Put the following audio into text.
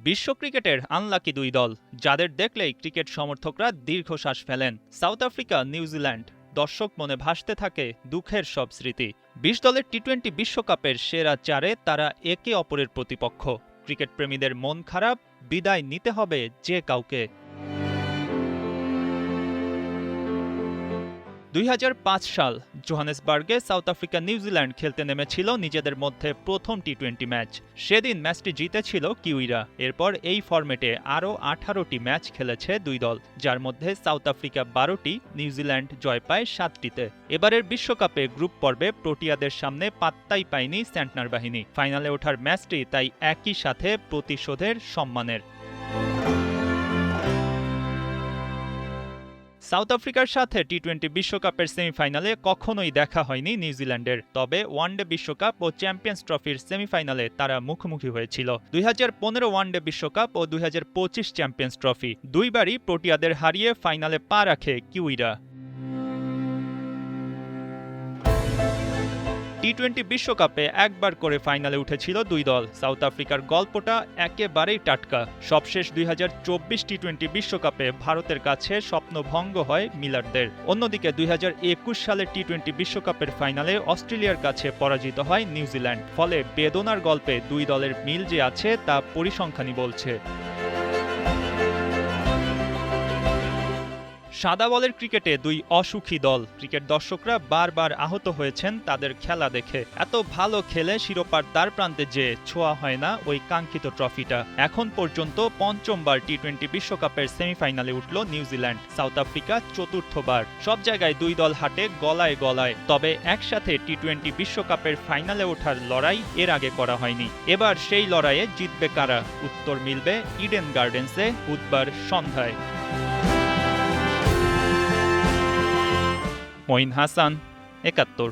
বিশ্ব ক্রিকেটের আনলাকি দুই দল, যাদের দেখলেই ক্রিকেট সমর্থকরা দীর্ঘশ্বাস ফেলেন। South Africa, New Zealand. দর্শক মনে ভাসতে থাকে দুঃখের সব স্মৃতি। ২০ দলের টি-২০ বিশ্বকাপের সেরা চারে তারা একে অপরের প্রতিপক্ষ। ক্রিকেট প্রেমীদের মন খারাপ, বিদায় নিতে হবে যে কাউকে। ২০০৫ সাল জোহানেসবার্গে সাউথ আফ্রিকা নিউজিল্যান্ড খেলতে নেমেছিল নিজেদের মধ্যে প্রথম টি-২০ ম্যাচ। সেদিন ম্যাচটি জিতেছিল কিউইরা। এরপর এই ফরম্যাটে আরও ১৮টি ম্যাচ খেলেছে দুই দল, যার মধ্যে সাউথ আফ্রিকা ১২টি, নিউজিল্যান্ড জয় পায় ৭টিতে। এবারের বিশ্বকাপে গ্রুপ পর্বে প্রোটিয়াদের সামনে পাত্তাই পায়নি সেন্টনার বাহিনী। ফাইনালে ওঠার ম্যাচটি তাই একই সাথে প্রতিশোধের সম্মানের। সাউথ আফ্রিকার সাথে টি-২০ বিশ্বকাপের সেমিফাইনালে কখনোই দেখা হয়নি নিউজিল্যান্ডের। তবে ওয়ানডে বিশ্বকাপ ও চ্যাম্পিয়ন্স ট্রফির সেমিফাইনালে তারা মুখোমুখি হয়েছিল। ২০১৫ ওয়ানডে বিশ্বকাপ ও ২০২৫ চ্যাম্পিয়ন্স ট্রফি দুইবারই প্রোটিয়াদের হারিয়ে ফাইনালে পা রাখে কিউইরা। টি-২০ বিশ্বকাপে একবার করে ফাইনালে উঠেছিল দুই দল। সাউথ আফ্রিকার গল্পটা একেবারেই টাটকা। সবশেষ ২০২৪ টি-২০ বিশ্বকাপে ভারতের কাছে স্বপ্নভঙ্গ হয় মিলারদের। অন্যদিকে ২০২১ সালের টি-২০ বিশ্বকাপের ফাইনালে অস্ট্রেলিয়ার কাছে পরাজিত হয় নিউজিল্যান্ড। ফলে বেদনার গল্পে দুই দলের মিল যে আছে তা পরিসংখ্যানই বলছে। সাদা বলের ক্রিকেটে দুই অসুখী দল। ক্রিকেট দর্শকরা বারবার আহত হয়েছেন তাদের খেলা দেখে। এত ভালো খেলে শিরোপার দ্বার প্রান্তে যে ছোঁয়া হয় না ওই কাঙ্ক্ষিত ট্রফিটা। এখন পর্যন্ত পঞ্চমবার টি-২০ বিশ্বকাপের সেমিফাইনালে উঠল নিউজিল্যান্ড। South Africa চতুর্থবার। সব জায়গায় দুই দল হাঁটে গলায় গলায়। তবে একসাথে টি-২০ বিশ্বকাপের ফাইনালে ওঠার লড়াই এর আগে করা হয়নি। এবার সেই লড়াইয়ে জিতবে কারা? উত্তর মিলবে ইডেন গার্ডেন্সে বুধবার সন্ধ্যায়। মঈন হাসান, ৭১।